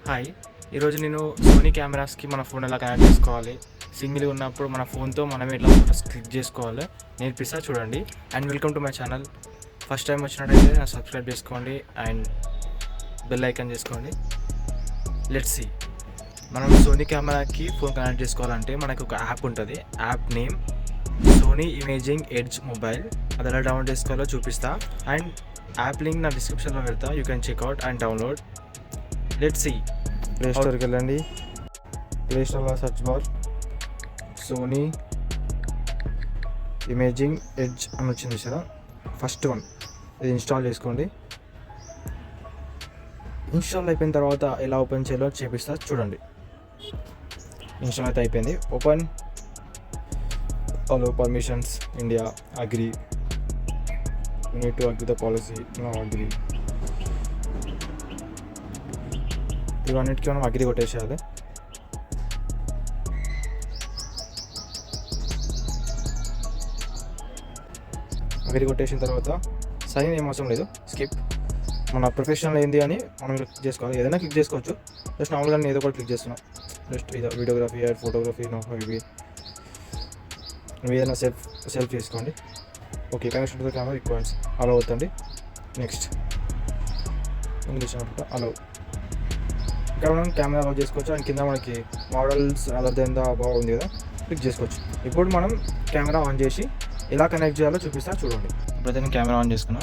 Hi, ఈరోజు నేను Sony కెమెరాస్కి మన ఫోన్ ఎలా కనెక్ట్ చేసుకోవాలి, సింగిల్గా ఉన్నప్పుడు మన ఫోన్తో మనం ఎట్లా ఫోటోస్ క్లిక్ చేసుకోవాలి నేర్పిస్తా చూడండి. And welcome to my channel. First time వచ్చినట్టయితే నా సబ్స్క్రైబ్ చేసుకోండి అండ్ బెల్ ఐకాన్ చేసుకోండి. Let's see. మనం సోనీ కెమెరాకి ఫోన్ కనెక్ట్ చేసుకోవాలంటే మనకు ఒక యాప్ ఉంటుంది. App name Sony imaging edge mobile. అది ఎలా డౌన్లోడ్ చేసుకోవాలో చూపిస్తా. అండ్ యాప్ లింక్ నా డిస్క్రిప్షన్లో పెడతా. You can check out and download. Let's see. Play స్టోర్కి వెళ్ళండి. ప్లే స్టోర్లో search bar Sony imaging edge అని వచ్చింది సార్. ఫస్ట్ వన్ ఇది ఇన్స్టాల్ చేసుకోండి. ఇన్స్టాల్ అయిపోయిన తర్వాత ఎలా ఓపెన్ చేయాలో చూపిస్తా చూడండి. ఇన్స్టాల్ అయితే అయిపోయింది. Open. Allow permissions India agree. You need to agree the policy. No agree. ఇవన్నిటికీ మనం అగ్రీ కొట్టేసేయాలి. అగ్రీ కొట్టేసిన తర్వాత సైన్ ఏం అవసరం లేదు, స్కిప్. మన ప్రొఫెషనల్ ఏంది అని మనం క్లిక్ చేసుకోవాలి. ఏదైనా క్లిక్ చేసుకోవచ్చు. జస్ట్ నార్మల్గా నేను ఏదో కూడా క్లిక్ చేస్తున్నాను. జస్ట్ ఇది వీడియోగ్రఫీ అండ్ ఫోటోగ్రఫీ ఇవి ఏదైనా సెల్ఫ్ చేసుకోండి. Okay, connection to the camera requires allow అవుతుంది. నెక్స్ట్ ఇంగ్లీష్ అనమాట అలో. ఇక్కడ మనం కెమెరా ఆన్ చేసుకోవచ్చు. అండ్ కింద మనకి models other than the above ఉంది కదా, క్లిక్ చేసుకోవచ్చు. ఇప్పుడు మనం కెమెరా ఆన్ చేసి ఎలా కనెక్ట్ చేయాలో చూపిస్తా చూడండి. ఇప్పుడైతే నేను కెమెరా ఆన్ చేసుకున్నా.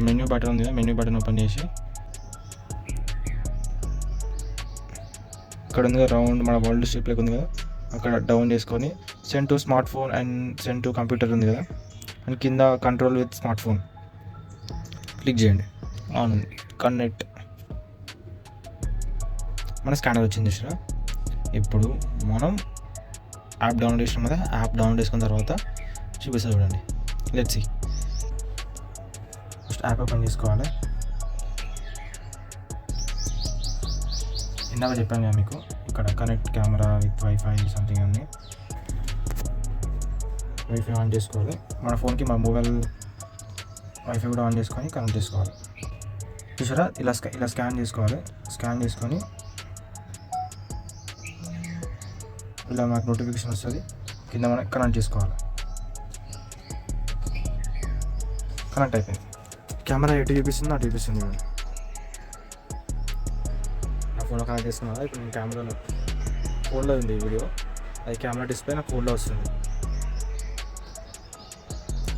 మెన్యూ బటన్ ఉంది కదా, మెన్యూ బటన్ ఓపెన్ చేసి ఇక్కడ ఉంది కదా రౌండ్ మన వరల్డ్ షేప్ లెక్క ఉంది కదా, అక్కడ డౌన్ చేసుకొని send to smart phone and send to computer ఉంది కదా, అండ్ కింద control with smart phone click చేయండి. ఆన్ ఉంది. కనెక్ట్. మన స్కానర్ వచ్చింది చూసినా. ఇప్పుడు మనం యాప్ డౌన్లోడ్ చేసినాం కదా, యాప్ డౌన్లోడ్ చేసుకున్న తర్వాత చూపిస్తా చూడండి. Let's see. First app open చేసుకోవాలి. ఇందాక చెప్పాను కదా మీకు, ఇక్కడ connect camera with wifi something అని. వైఫై ఆన్ చేసుకోవాలి. మన ఫోన్కి మన మొబైల్ వైఫై కూడా ఆన్ చేసుకొని కనెక్ట్ చేసుకోవాలి. చూసారా, ఇలా స్కాన్ చేసుకోవాలి. స్కాన్ చేసుకొని ఇలా మనకు నోటిఫికేషన్ వస్తుంది. కింద మనం కనెక్ట్ చేసుకోవాలి. కనెక్ట్ అయిపోయింది. కెమెరా ఎటు చూపిస్తుంది అటు చూపిస్తుంది. నా ఫోన్లో కనెక్ట్ చేసుకున్నా. ఇప్పుడు నేను కెమెరాలో ఫోన్లో ఉంది వీడియో, అది కెమెరా డిస్ప్లే నా ఫోన్లో వస్తుంది.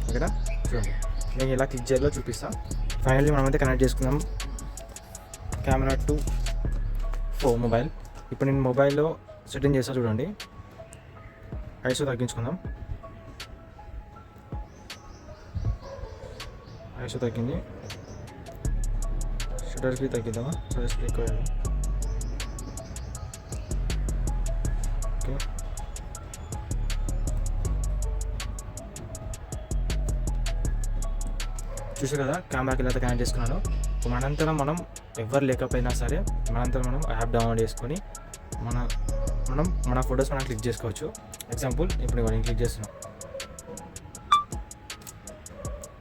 ఓకేనా, చూడండి. నేను ఇలా క్లిక్ చేయాలో చూపిస్తాను. ఫైనల్లీ మనమైతే కనెక్ట్ చేసుకున్నాం కెమెరా టు మొబైల్. ఇప్పుడు నేను మొబైల్లో సెట్టింగ్ చేస్తా చూడండి. ఐసో తగ్గించుకుందాం. ఐసో తగ్గింది. షటర్ స్పీడ్ తగ్గిద్దామా? షటర్ స్పీడ్ ఎక్కువ. ఓకే, చూసారు కదా కెమెరాకి ఇలా కనెక్ట్ చేసుకున్నాను. మనంతరం మనం ఎవరు లేకపోయినా సరే మనంతరం మనం యాప్ డౌన్లోడ్ చేసుకొని మన ఫొటోస్ మనం క్లిక్ చేసుకోవచ్చు. ఎగ్జాంపుల్ ఇప్పుడు నేను క్లిక్ చేస్తున్నాను,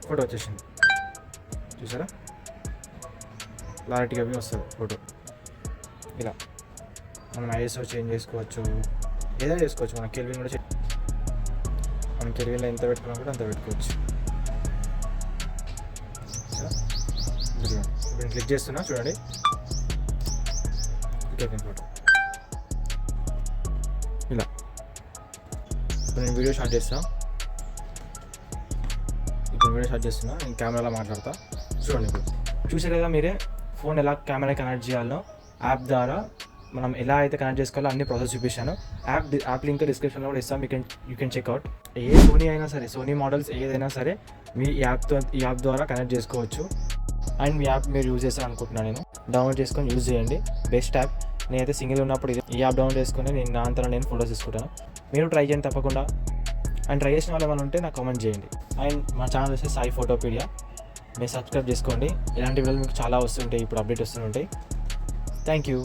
ఫోటో వచ్చేసింది. చూసారా, క్లారిటీగా వస్తుంది ఫోటో. ఇలా మనం ఐఎస్ఓ చేంజ్ చేసుకోవచ్చు, ఏదైనా చేసుకోవచ్చు. మన కెల్విన్ కూడా మనం కెల్విన్లో ఎంత పెట్టుకున్నా కూడా అంత పెట్టుకోవచ్చు. ఇప్పుడు క్లిక్ చేస్తున్నా చూడండి, కెల్విన్ ఫోటో ఇలా. ఇప్పుడు నేను వీడియో స్టార్ట్ చేస్తున్నా. నేను కెమెరాలో మాట్లాడతా చూడండి. ఇప్పుడు చూసారు కదా మీరే, ఫోన్ ఎలా కెమెరా కనెక్ట్ చేయాలో యాప్ ద్వారా మనం ఎలా అయితే కనెక్ట్ చేసుకోవాలో అన్ని ప్రాసెస్ చూపించాను. యాప్ లింక్ డిస్క్రిప్షన్లో కూడా ఇస్తాం. You can check out. ఏ సోనీ అయినా సరే, సోనీ మోడల్స్ ఏదైనా సరే మీ ఈ యాప్ ద్వారా కనెక్ట్ చేసుకోవచ్చు. అండ్ మీ యాప్ మీరు యూజ్ చేస్తారనుకుంటున్నాను నేను. డౌన్లోడ్ చేసుకొని యూజ్ చేయండి. Best app. నేనైతే సింగిల్ ఉన్నప్పుడు ఈ యాప్ డౌన్లోడ్ చేసుకొని నా అంతా నేను ఫోటోస్ తీసుకుంటాను. మీరు ట్రై చేయండి తప్పకుండా. అండ్ ట్రై చేసిన వాళ్ళు ఏమైనా ఉంటే నాకు కామెంట్ చేయండి. అండ్ మా ఛానల్ వచ్చేసి సాయి ఫోటోపీడియా. మీరు సబ్స్క్రైబ్ చేసుకోండి. ఇలాంటి వీడియోలు మీకు చాలా వస్తుంటాయి, ఇప్పుడు అప్డేట్ వస్తుంటాయి. Thank you.